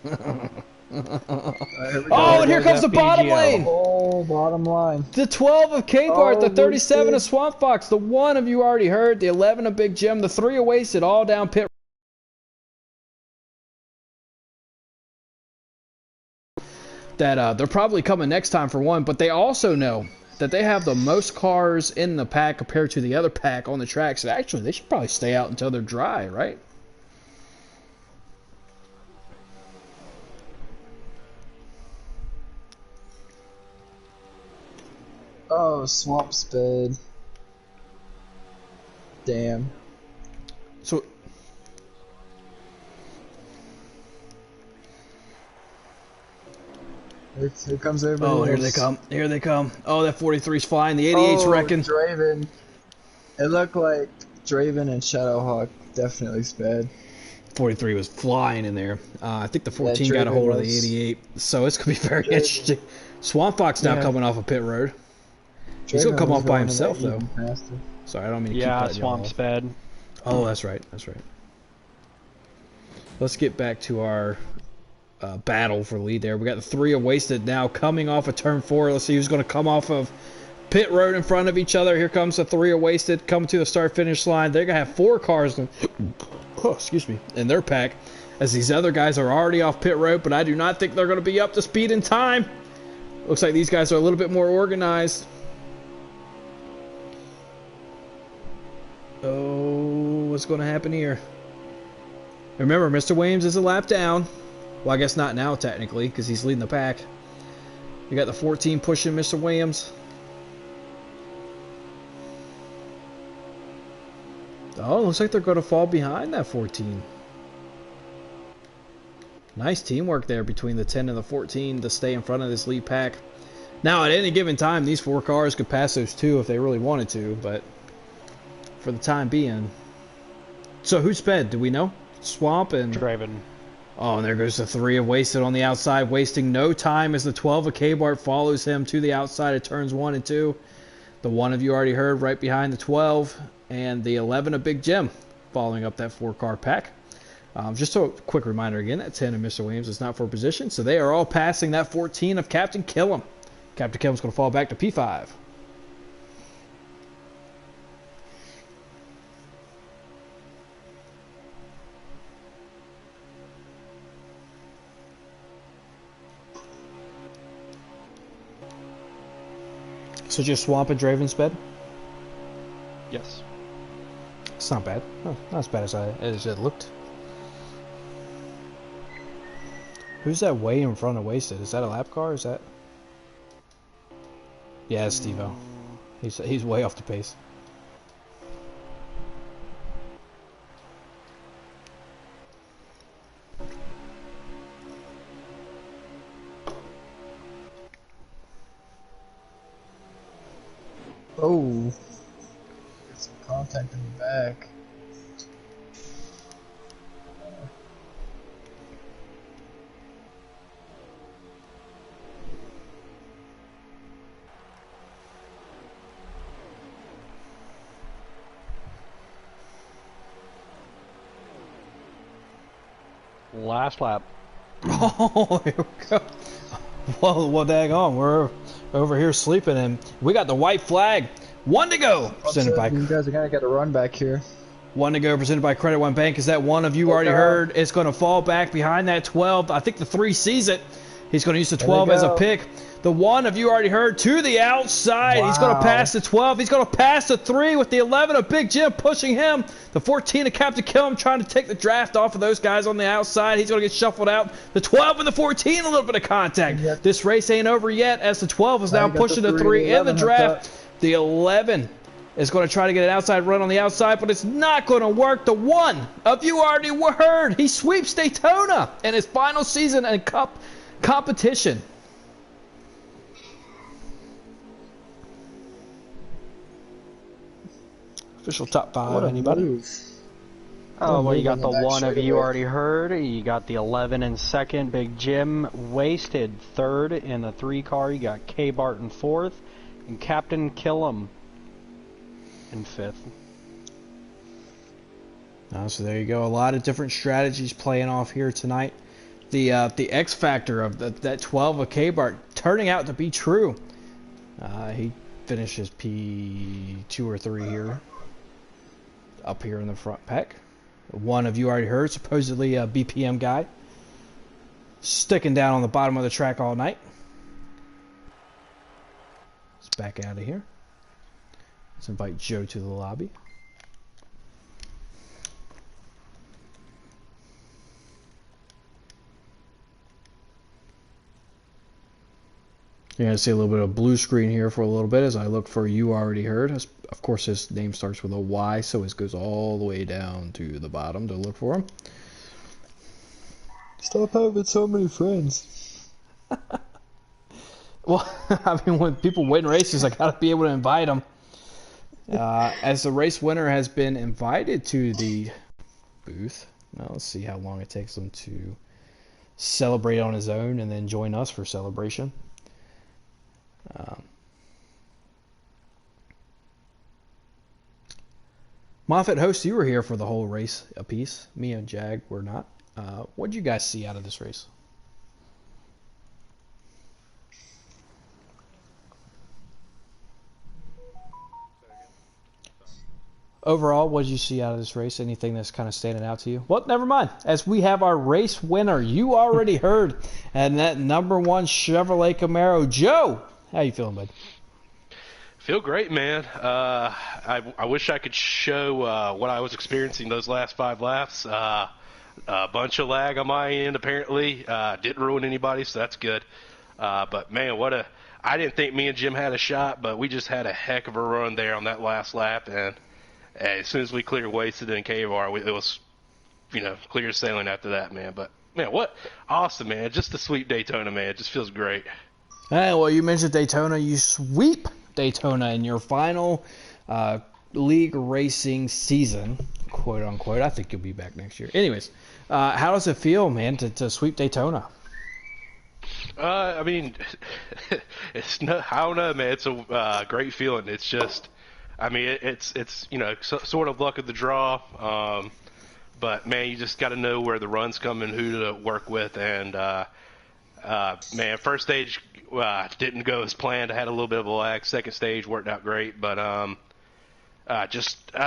Oh, and here comes the bottom lane. Oh, bottom line. The 12 of K-Bart, the 37 of Swamp Fox, the 1 of you already heard, the 11 of Big Jim, the 3 of Wasted, all down pit. That they're probably coming next time for 1, but they also know that they have the most cars in the pack compared to the other pack on the track. So actually, they should probably stay out until they're dry, right? Oh, swamp spade. Damn. So here comes everybody. oh, here they come. Here they come. Oh, that 43's flying. The 88's wrecking. Draven. It looked like Draven and Shadowhawk definitely sped. 43 was flying in there. I think the 14 got a hold of the 88, so it's going to be very interesting. Swamp Fox now coming off a pit road. He's going to come off by himself, though. Sorry, I don't mean to keep that. Yeah, Swamp sped. Oh, that's right. That's right. Let's get back to our battle for lead there. We got the 3 of Wasted now coming off of turn 4. Let's see who's going to come off of pit road in front of each other. Here comes the 3 of Wasted coming to the start-finish line. They're going to have 4 cars in their pack as these other guys are already off pit road, but I do not think they're going to be up to speed in time. Looks like these guys are a little bit more organized. Oh, what's going to happen here? Remember, Mr. Williams is a lap down. Well, I guess not now, technically, because he's leading the pack. You got the 14 pushing Mr. Williams. Oh, looks like they're going to fall behind that 14. Nice teamwork there between the 10 and the 14 to stay in front of this lead pack. Now, at any given time, these 4 cars could pass those 2 if they really wanted to, but for the time being. So who sped? Do we know? Swamp and Draven. Oh, and there goes the 3 of Wasted on the outside, wasting no time as the 12 of K-Bart follows him to the outside of turns 1 and 2. The 1 of you already heard right behind the 12, and the 11 of Big Jim following up that 4-car pack. Just a quick reminder again, that 10 of Mr. Williams is not for position, so they are all passing that 14 of Captain Killam. Captain Killam's going to fall back to P5. So just Swamp and Draven sped? Yes. It's not bad. Oh, not as bad as it looked. Who's that way in front of Wasted? Is that a lap car? Or is that? Yeah, Steve-O. He's way off the pace. Oh, get some contact in the back. Last lap. Oh, here we go. Well, dang on. We're over here sleeping, and we got the white flag. 1 to go. Presented by, You guys are gonna get a run back here. 1 to go. Presented by Credit One Bank. Is that one of you already heard? It's going to fall back behind that 12. I think the 3 sees it. He's going to use the 12 as a pick. The 1 of you already heard to the outside. Wow. He's going to pass the 12. He's going to pass the 3 with the 11 of Big Jim pushing him. The 14 of Captain Killam trying to take the draft off of those guys on the outside. He's going to get shuffled out. The 12 and the 14, a little bit of contact. Yep. This race ain't over yet as the 12 is now pushing the 3 in the draft. The 11 is going to try to get an outside run on the outside, but it's not going to work. The 1 of you already heard. He sweeps Daytona in his final season and Cup competition. Official top 5, anybody? Move. Oh, well, you got the 1 of you already heard. You got the 11 in second. Big Jim wasted third in the 3 car. You got K. Barton fourth. And Captain Killam in fifth. So there you go. A lot of different strategies playing off here tonight. The X factor of that 12 of K. Bart turning out to be true. He finishes P2 or 3 here. Up here in the front pack. 1 of you already heard, supposedly a BPM guy. Sticking down on the bottom of the track all night. Let's back out of here. Let's invite Joe to the lobby. You're going to see a little bit of blue screen here for a little bit as I look for You Already Heard. Of course, his name starts with a Y, so it goes all the way down to the bottom to look for him. Stop having so many friends. Well, I mean, when people win races, I got to be able to invite them. As the race winner has been invited to the booth. Now, let's see how long it takes him to celebrate on his own and then join us for celebration. Moffat, host, you were here for the whole race apiece. Me and Jag were not. What did you guys see out of this race? Overall, what did you see out of this race? Anything that's kind of standing out to you? Well, never mind. As we have our race winner, you already heard, and that number 1 Chevrolet Camaro. Joe, how you feeling, bud? Feel great, man. I wish I could show what I was experiencing those last 5 laps. A bunch of lag on my end, apparently. Didn't ruin anybody, so that's good. But, man, I didn't think me and Jim had a shot, but we just had a heck of a run there on that last lap. And as soon as we cleared Wasted and K-Bar, it was, clear sailing after that, man. But, man, what awesome, man. Just the sweep Daytona, man. It just feels great. Hey, well, you mentioned Daytona. You sweep Daytona in your final league racing season, quote unquote. I think you'll be back next year. Anyways, how does it feel, man, to sweep Daytona? I mean, I don't know, man. It's a great feeling. It's just, I mean, it's sort of luck of the draw. But man, you just got to know where the run's coming, who to work with, and man, first stage didn't go as planned. I had a little bit of a lag. Second stage worked out great, but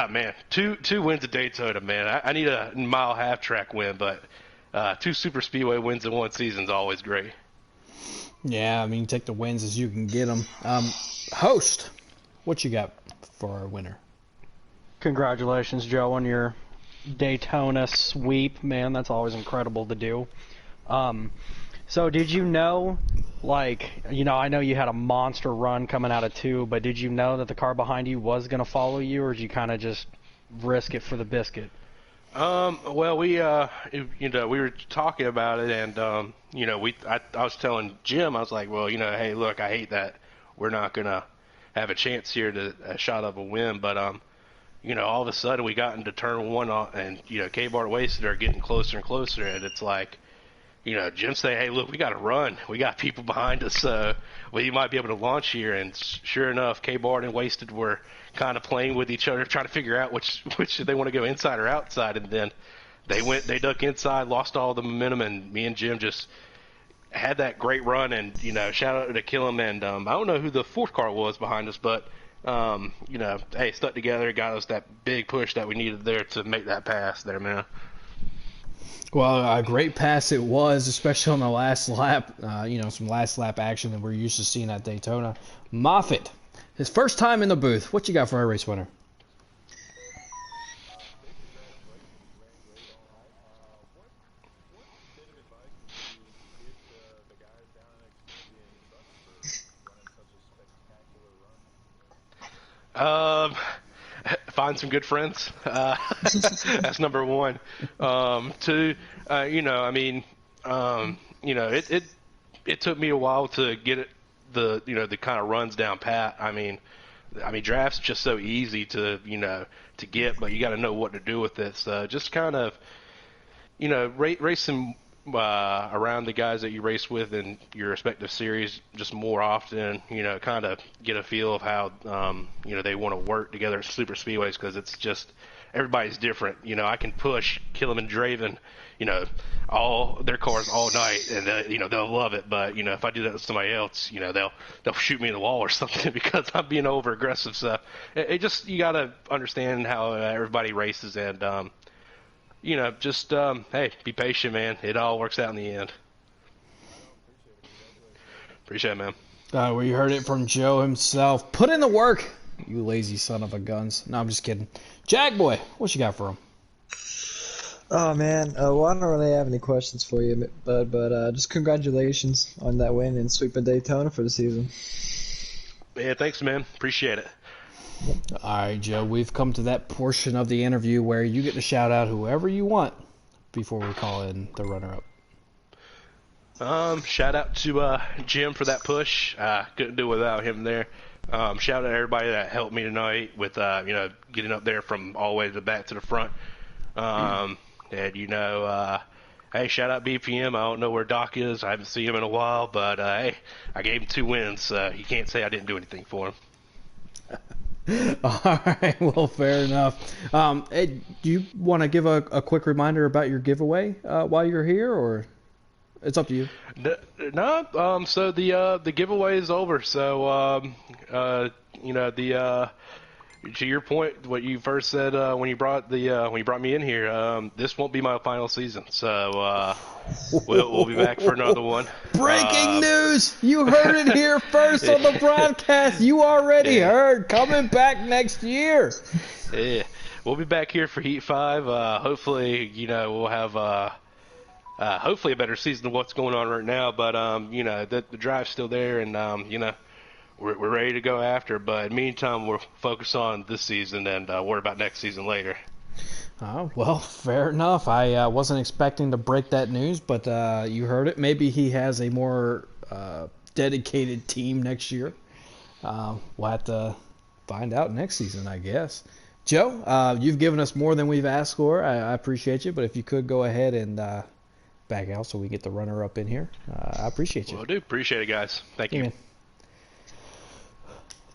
man, two wins at Daytona, man. I need a mile half track win, but 2 super speedway wins in one season is always great. Yeah, I mean, take the wins as you can get them. Host, what you got for our winner? Congratulations, Joe, on your Daytona sweep, man. That's always incredible to do. So did you know Like, I know you had a monster run coming out of 2, but did you know that the car behind you was going to follow you, or did you kind of just risk it for the biscuit? Well, we were talking about it, and I was telling Jim, I was like, well, hey, look, I hate that we're not gonna have a chance here to a shot of a win, but all of a sudden we got into turn 1, and K-Bart Wasted are getting closer and closer, and it's like, Jim say, hey, look, we got to run. We got people behind us. We might be able to launch here. And sure enough, K-Bart and Wasted were kind of playing with each other, trying to figure out which they want to go inside or outside. And then they duck inside, lost all the momentum, and me and Jim just had that great run. And, shout out to Killam. And I don't know who the fourth car was behind us, but, hey, stuck together, got us that big push that we needed there to make that pass there, man. Well, a great pass it was, especially on the last lap. Some last lap action that we're used to seeing at Daytona. Moffitt, his first time in the booth. What you got for our race winner? Find some good friends. That's number 1. 2, it took me a while to get the kind of runs down pat. I mean, draft's just so easy to get, but you got to know what to do with it. So just kind of, racing around the guys that you race with in your respective series just more often, kind of get a feel of how, they want to work together at super speedways, because it's just, everybody's different. I can push Killam and Draven, all their cars all night, and they'll love it. But if I do that with somebody else, they'll shoot me in the wall or something because I'm being over aggressive. So it just, you got to understand how everybody races, and hey, be patient, man. It all works out in the end. Appreciate it, man. We heard it from Joe himself. Put in the work, you lazy son of a guns. No, I'm just kidding. Jack Boy, what you got for him? Oh man, well, I don't really have any questions for you, but just congratulations on that win and sweeping Daytona for the season. Yeah, thanks, man. Appreciate it. All right, Joe, we've come to that portion of the interview where you get to shout out whoever you want before we call in the runner-up. Shout out to Jim for that push. Couldn't do without him there. Shout out to everybody that helped me tonight with getting up there from all the way to the back to the front. And hey, shout out BPM. I don't know where Doc is. I haven't seen him in a while, but hey, I gave him 2 wins. He can't say I didn't do anything for him. All right, well, fair enough. Hey, do you want to give a quick reminder about your giveaway while you're here, or it's up to you? No, so the giveaway is over. So to your point, what you first said when you brought me in here, this won't be my final season. So we'll be back for another one. Breaking news! You heard it here first on the broadcast. You already heard. Coming back next year. Yeah, we'll be back here for Heat 5. Hopefully, we'll have hopefully a better season than what's going on right now. But the drive's still there, and we're ready to go after. But in the meantime, we're focused on this season and worry about next season later. Oh, well, fair enough. I wasn't expecting to break that news, but you heard it. Maybe he has a more dedicated team next year. We'll have to find out next season, I guess. Joe, you've given us more than we've asked for. I appreciate you, but if you could go ahead and back out so we get the runner-up in here, I appreciate you. Will do. Appreciate it, guys. Thank you. Man.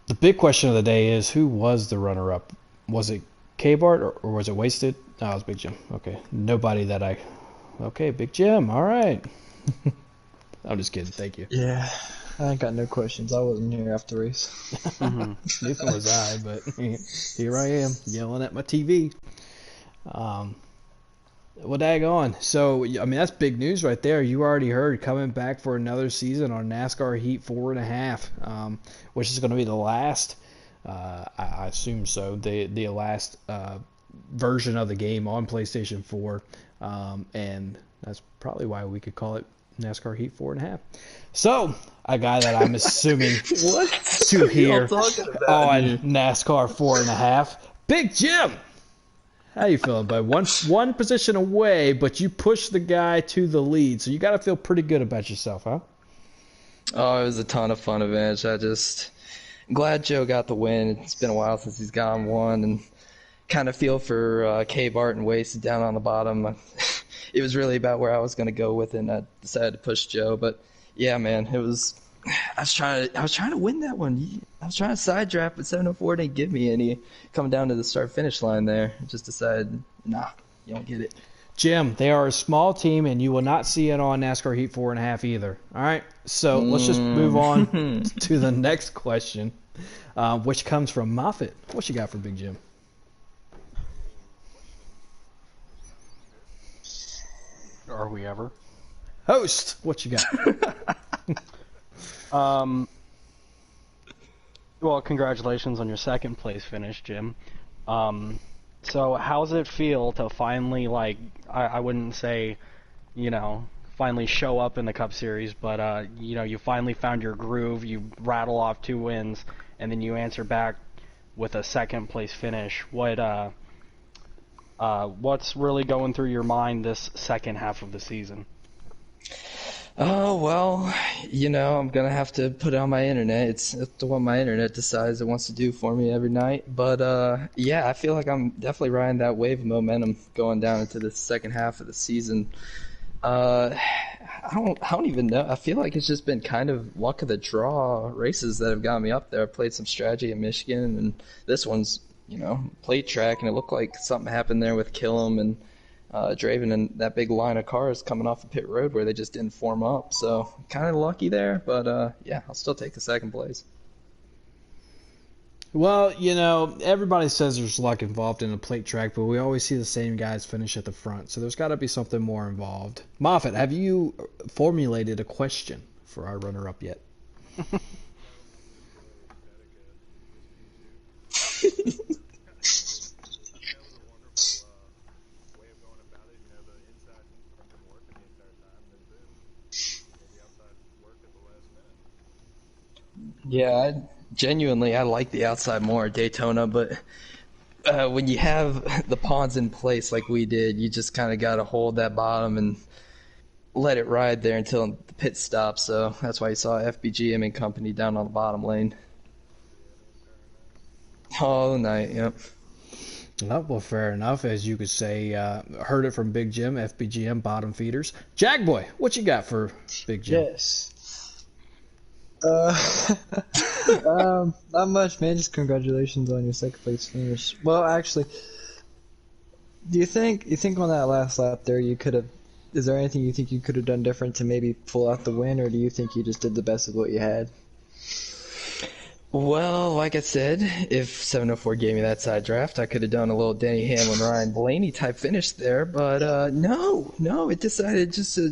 The big question of the day is, who was the runner-up? Was it K-Bart or was it Wasted? No, it was Big Jim. Okay. Nobody that I... Okay, Big Jim. All right. I'm just kidding. Thank you. Yeah, I ain't got no questions. I wasn't here after the race. Neither was I, but here I am yelling at my TV. Well, daggone. So, I mean, that's big news right there. You already heard coming back for another season on NASCAR Heat 4.5, which is going to be the last, I assume so, the last version of the game on PlayStation 4. And that's probably why we could call it NASCAR Heat 4.5. So, a guy that I'm assuming What to are y'all hear talking about on here? NASCAR 4.5, Big Jim. How you feeling, bud? One position away, but you pushed the guy to the lead, so you got to feel pretty good about yourself, huh? Oh, it was a ton of fun events. I'm glad Joe got the win. It's been a while since he's gotten one, and kind of feel for K Bart and wasted down on the bottom. It was really about where I was going to go with it, and I decided to push Joe. But yeah, man, it was. I was trying to win that one. I was trying to side draft, but 704 didn't give me any. Coming down to the start finish line there, I just decided, nah, you don't get it. Jim, they are a small team, and you will not see it on NASCAR Heat 4.5 either. All right, so let's just move on to the next question, which comes from Moffitt. What you got for Big Jim? Are we ever? Host, what you got? Well, congratulations on your second place finish, Jim. So how's it feel to finally, like, I wouldn't say, finally show up in the Cup Series, but, you finally found your groove, you rattle off 2 wins, and then you answer back with a second place finish. What's really going through your mind this second half of the season? Oh, well, I'm going to have to put it on my internet. It's what my internet decides it wants to do for me every night. But, yeah, I feel like I'm definitely riding that wave of momentum going down into the second half of the season. I don't even know. I feel like it's just been kind of luck of the draw races that have got me up there. I played some strategy in Michigan, and this one's, plate track, and it looked like something happened there with Killam and Draven and that big line of cars coming off of pit road where they just didn't form up. So kind of lucky there, but yeah, I'll still take the second place. Well, everybody says there's luck involved in a plate track, but we always see the same guys finish at the front, so there's got to be something more involved. Moffitt, have you formulated a question for our runner-up yet? Yeah, I like the outside more at Daytona, but when you have the pawns in place like we did, you just kind of got to hold that bottom and let it ride there until the pit stops. So that's why you saw FBGM and company down on the bottom lane. All night, yep. Well, fair enough. As you could say, heard it from Big Jim, FBGM bottom feeders. Jackboy, what you got for Big Jim? Yes. Not much, man. Just congratulations on your second place finish. Well, actually, do you think on that last lap there you could have? Is there anything you think you could have done different to maybe pull out the win, or do you think you just did the best of what you had? Well, like I said, if 704 gave me that side draft, I could have done a little Denny Hamlin, Ryan Blaney type finish there, but no, it decided just to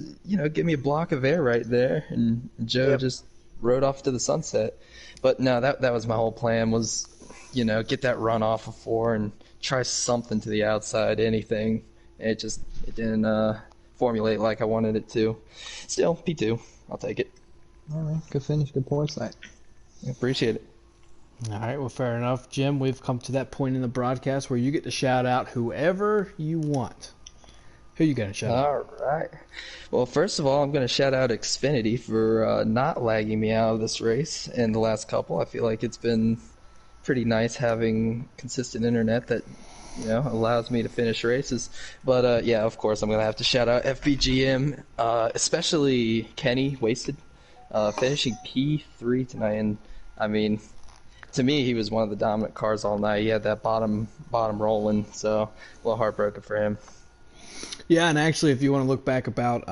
give me a block of air right there, and Joe just rode off to the sunset. But no, that was my whole plan was, get that run off of 4 and try something to the outside, anything. It didn't formulate like I wanted it to. Still, P2, I'll take it. All right, good finish, good points night. Appreciate it. All right, well, fair enough. Jim, we've come to that point in the broadcast where you get to shout out whoever you want. Who you going to shout out? All right. Well, first of all, I'm going to shout out Xfinity for not lagging me out of this race in the last couple. I feel like it's been pretty nice having consistent internet that allows me to finish races. But yeah, of course, I'm going to have to shout out FBGM, especially Kenny Wasted, finishing P3 tonight. And I mean, to me, he was one of the dominant cars all night. He had that bottom rolling, so a little heartbroken for him. Yeah, and actually, if you want to look back about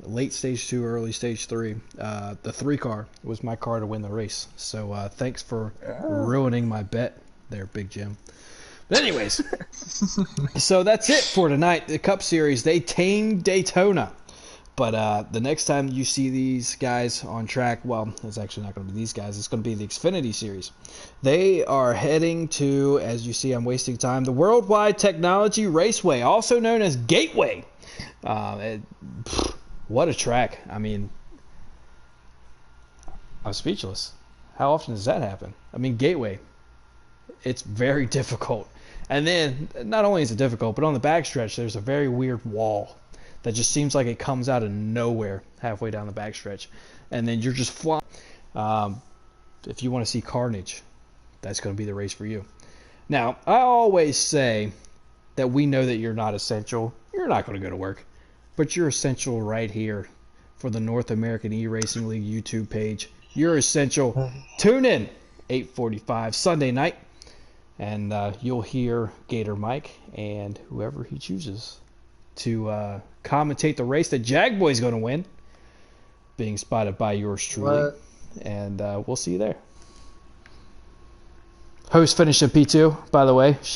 late stage 2, early stage 3, the 3 car was my car to win the race. So thanks for ruining my bet there, Big Jim. But anyways, so that's it for tonight. The Cup Series, they tamed Daytona. But the next time you see these guys on track, well, it's actually not going to be these guys. It's going to be the Xfinity Series. They are heading to, as you see, I'm wasting time, the Worldwide Technology Raceway, also known as Gateway. What a track. I mean, I'm speechless. How often does that happen? I mean, Gateway, it's very difficult. And then, not only is it difficult, but on the backstretch, there's a very weird wall that just seems like it comes out of nowhere halfway down the backstretch. And then you're just flying. If you want to see carnage, that's going to be the race for you. Now, I always say that we know that you're not essential. You're not going to go to work. But you're essential right here for the North American eRacing League YouTube page. You're essential. Tune in 8:45 Sunday night, and you'll hear Gator Mike and whoever he chooses to commentate the race that Jagboy's going to win, being spotted by yours truly. What? And we'll see you there. Host finished in P2, by the way. Shout